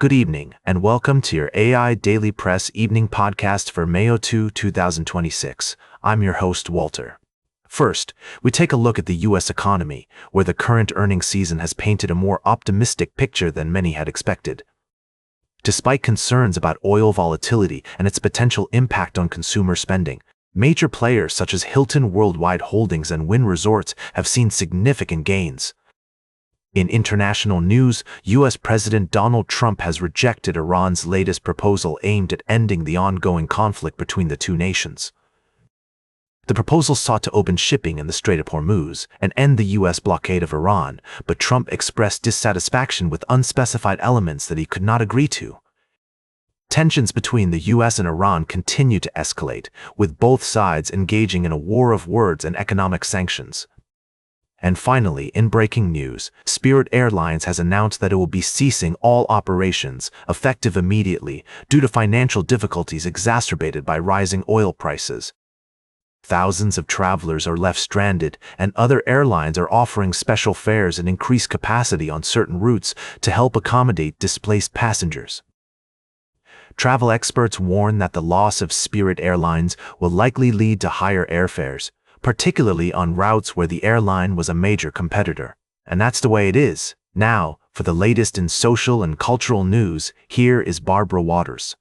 Good evening, and welcome to your AI Daily Press evening podcast for May 2, 2026. I'm your host, Walter. First, we take a look at the U.S. economy, where the current earnings season has painted a more optimistic picture than many had expected. Despite concerns about oil volatility and its potential impact on consumer spending, major players such as Hilton Worldwide Holdings and Wynn Resorts have seen significant gains. In international news, U.S. President Donald Trump has rejected Iran's latest proposal aimed at ending the ongoing conflict between the two nations. The proposal sought to open shipping in the Strait of Hormuz and end the U.S. blockade of Iran, but Trump expressed dissatisfaction with unspecified elements that he could not agree to. Tensions between the U.S. and Iran continue to escalate, with both sides engaging in a war of words and economic sanctions. And finally, in breaking news, Spirit Airlines has announced that it will be ceasing all operations, effective immediately, due to financial difficulties exacerbated by rising oil prices. Thousands of travelers are left stranded, and other airlines are offering special fares and increased capacity on certain routes to help accommodate displaced passengers. Travel experts warn that the loss of Spirit Airlines will likely lead to higher airfares, particularly on routes where the airline was a major competitor. And that's the way it is. Now, for the latest in social and cultural news, here is Barbara Waters.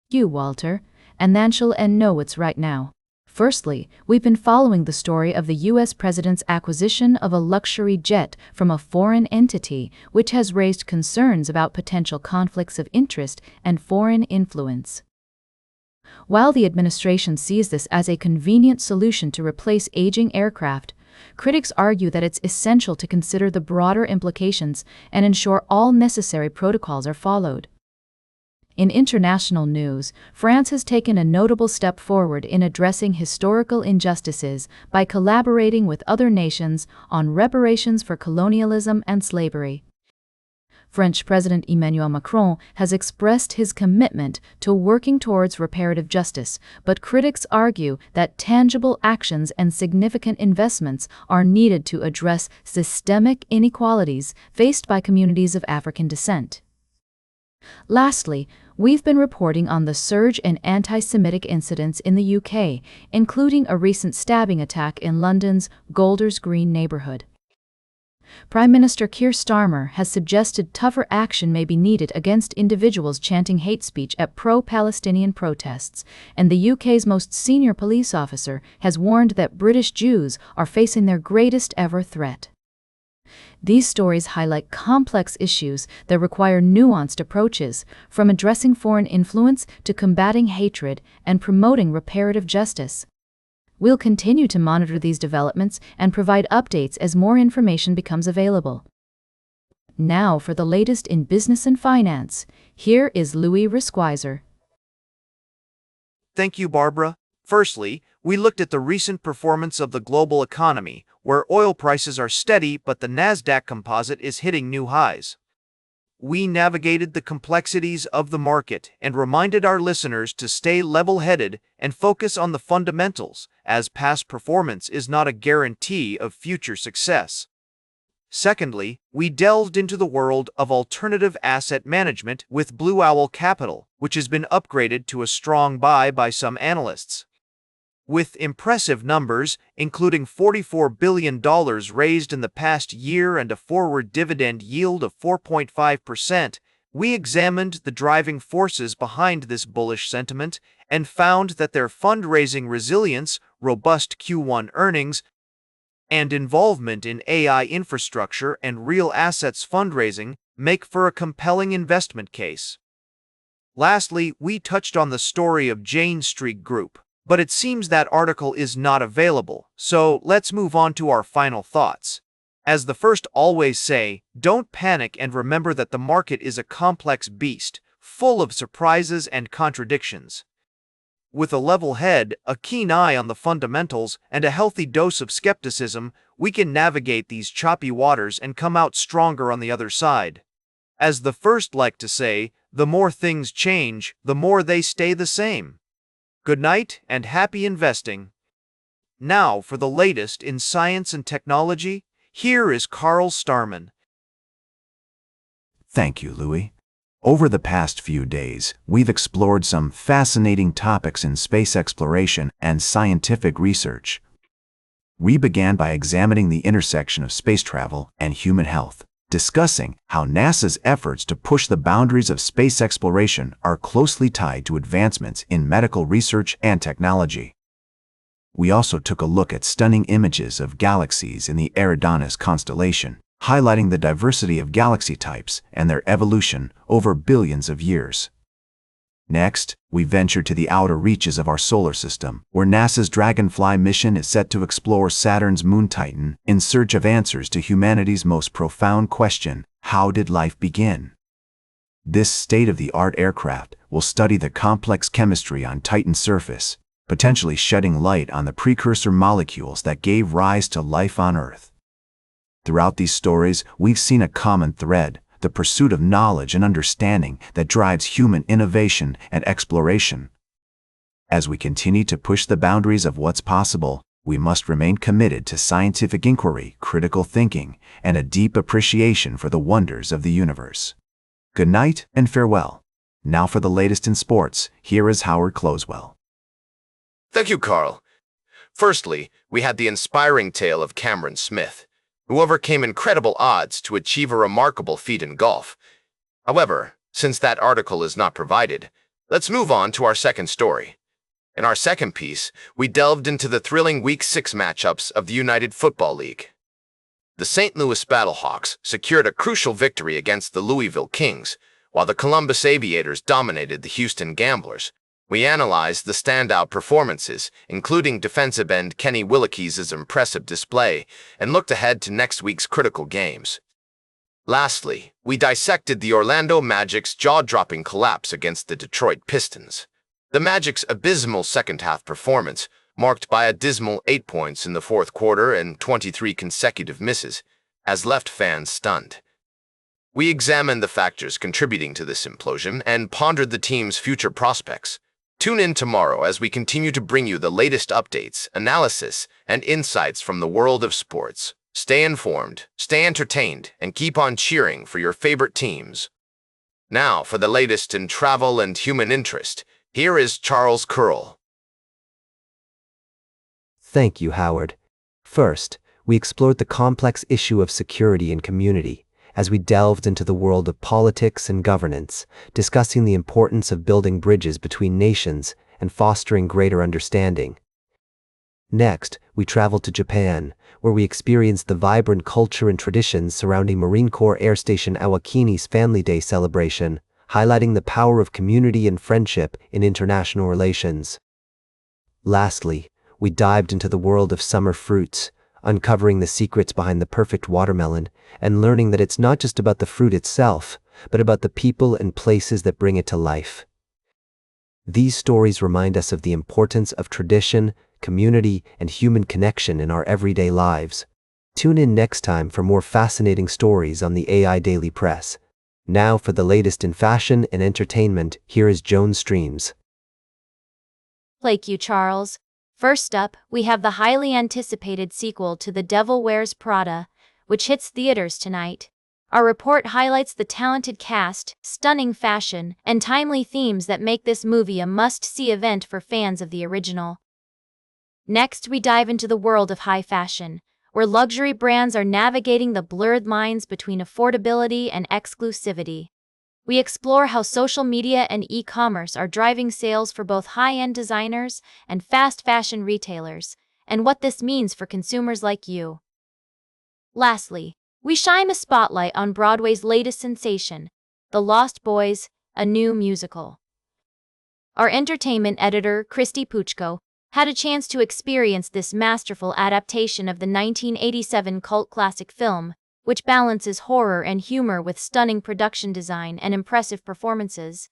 You, Walter, and Nanshul and know what's right now. Firstly, we've been following the story of the U.S. President's acquisition of a luxury jet from a foreign entity, which has raised concerns about potential conflicts of interest and foreign influence. While the administration sees this as a convenient solution to replace aging aircraft, critics argue that it's essential to consider the broader implications and ensure all necessary protocols are followed. In international news, France has taken a notable step forward in addressing historical injustices by collaborating with other nations on reparations for colonialism and slavery. French President Emmanuel Macron has expressed his commitment to working towards reparative justice, but critics argue that tangible actions and significant investments are needed to address systemic inequalities faced by communities of African descent. Lastly, we've been reporting on the surge in anti-Semitic incidents in the UK, including a recent stabbing attack in London's Golders Green neighbourhood. Prime Minister Keir Starmer has suggested tougher action may be needed against individuals chanting hate speech at pro-Palestinian protests, and the UK's most senior police officer has warned that British Jews are facing their greatest ever threat. These stories highlight complex issues that require nuanced approaches, from addressing foreign influence to combating hatred and promoting reparative justice. We'll continue to monitor these developments and provide updates as more information becomes available. Now for the latest in business and finance, here is Louis Risquizer. Thank you, Barbara. Firstly, we looked at the recent performance of the global economy, where oil prices are steady but the Nasdaq Composite is hitting new highs. We navigated the complexities of the market and reminded our listeners to stay level-headed and focus on the fundamentals, as past performance is not a guarantee of future success. Secondly, we delved into the world of alternative asset management with Blue Owl Capital, which has been upgraded to a strong buy by some analysts. With impressive numbers, including $44 billion raised in the past year and a forward dividend yield of 4.5%, we examined the driving forces behind this bullish sentiment and found that their fundraising resilience, robust Q1 earnings, and involvement in AI infrastructure and real assets fundraising make for a compelling investment case. Lastly, we touched on the story of Jane Street Group, but it seems that article is not available, so let's move on to our final thoughts. As the first always say, don't panic and remember that the market is a complex beast, full of surprises and contradictions. With a level head, a keen eye on the fundamentals, and a healthy dose of skepticism, we can navigate these choppy waters and come out stronger on the other side. As the first like to say, the more things change, the more they stay the same. Good night and happy investing. Now for the latest in science and technology, here is Carl Starman. Thank you, Louis. Over the past few days, we've explored some fascinating topics in space exploration and scientific research. We began by examining the intersection of space travel and human health, discussing how NASA's efforts to push the boundaries of space exploration are closely tied to advancements in medical research and technology. We also took a look at stunning images of galaxies in the Eridanus constellation, highlighting the diversity of galaxy types and their evolution over billions of years. Next, we ventured to the outer reaches of our solar system, where NASA's Dragonfly mission is set to explore Saturn's moon Titan in search of answers to humanity's most profound question: how did life begin? This state-of-the-art aircraft will study the complex chemistry on Titan's surface, potentially shedding light on the precursor molecules that gave rise to life on Earth. Throughout these stories, we've seen a common thread: the pursuit of knowledge and understanding that drives human innovation and exploration. As we continue to push the boundaries of what's possible, we must remain committed to scientific inquiry, critical thinking, and a deep appreciation for the wonders of the universe. Good night and farewell. Now for the latest in sports, here is Howard Closewell. Thank you, Carl. Firstly, we had the inspiring tale of Cameron Smith, who overcame incredible odds to achieve a remarkable feat in golf. However, since that article is not provided, let's move on to our second story. In our second piece, we delved into the thrilling Week 6 matchups of the United Football League. The St. Louis Battlehawks secured a crucial victory against the Louisville Kings, while the Columbus Aviators dominated the Houston Gamblers. We analyzed the standout performances, including defensive end Kenny Willekes' impressive display, and looked ahead to next week's critical games. Lastly, we dissected the Orlando Magic's jaw-dropping collapse against the Detroit Pistons. The Magic's abysmal second-half performance, marked by a dismal 8 points in the fourth quarter and 23 consecutive misses, has left fans stunned. We examined the factors contributing to this implosion and pondered the team's future prospects. Tune in tomorrow as we continue to bring you the latest updates, analysis, and insights from the world of sports. Stay informed, stay entertained, and keep on cheering for your favorite teams. Now, for the latest in travel and human interest, here is Charles Curl. Thank you, Howard. First, we explored the complex issue of security and community, as we delved into the world of politics and governance, discussing the importance of building bridges between nations and fostering greater understanding. Next, we traveled to Japan, where we experienced the vibrant culture and traditions surrounding Marine Corps Air Station Awakini's Family Day celebration, highlighting the power of community and friendship in international relations. Lastly, we dived into the world of summer fruits, uncovering the secrets behind the perfect watermelon and learning that it's not just about the fruit itself, but about the people and places that bring it to life. These stories remind us of the importance of tradition, community, and human connection in our everyday lives. Tune in next time for more fascinating stories on the AI Daily Press. Now for the latest in fashion and entertainment, here is Joan Streams. Thank you, Charles. First up, we have the highly anticipated sequel to The Devil Wears Prada, which hits theaters tonight. Our report highlights the talented cast, stunning fashion, and timely themes that make this movie a must-see event for fans of the original. Next, we dive into the world of high fashion, where luxury brands are navigating the blurred lines between affordability and exclusivity. We explore how social media and e-commerce are driving sales for both high-end designers and fast fashion retailers, and what this means for consumers like you. Lastly, we shine a spotlight on Broadway's latest sensation, The Lost Boys, a new musical. Our entertainment editor, Christy Puchko, had a chance to experience this masterful adaptation of the 1987 cult classic film, which balances horror and humor with stunning production design and impressive performances.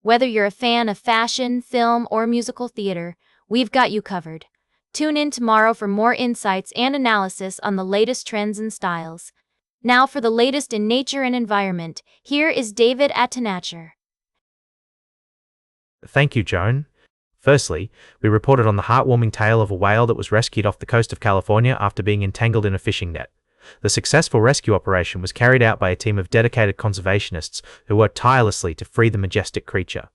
Whether you're a fan of fashion, film, or musical theater, we've got you covered. Tune in tomorrow for more insights and analysis on the latest trends and styles. Now for the latest in nature and environment, here is David Attenacher. Thank you, Joan. Firstly, we reported on the heartwarming tale of a whale that was rescued off the coast of California after being entangled in a fishing net. The successful rescue operation was carried out by a team of dedicated conservationists who worked tirelessly to free the majestic creature.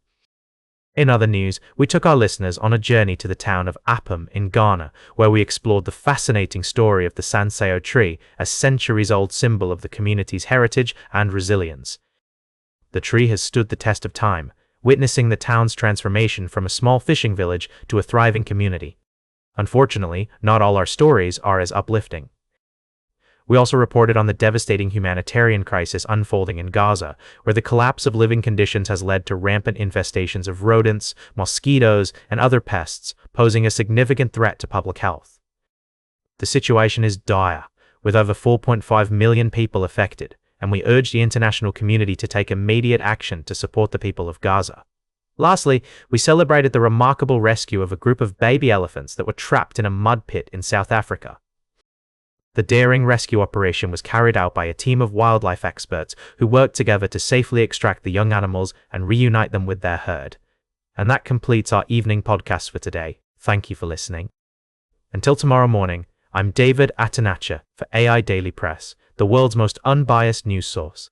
In other news, we took our listeners on a journey to the town of Appam in Ghana, where we explored the fascinating story of the sanseo tree, a centuries-old symbol of the community's heritage and resilience. The tree has stood the test of time, witnessing the town's transformation from a small fishing village to a thriving community. Unfortunately, not all our stories are as uplifting. We also reported on the devastating humanitarian crisis unfolding in Gaza, where the collapse of living conditions has led to rampant infestations of rodents, mosquitoes, and other pests, posing a significant threat to public health. The situation is dire, with over 4.5 million people affected, and we urge the international community to take immediate action to support the people of Gaza. Lastly, we celebrated the remarkable rescue of a group of baby elephants that were trapped in a mud pit in South Africa. The daring rescue operation was carried out by a team of wildlife experts who worked together to safely extract the young animals and reunite them with their herd. And that completes our evening podcast for today. Thank you for listening. Until tomorrow morning, I'm David Atanacha for AI Daily Press, the world's most unbiased news source.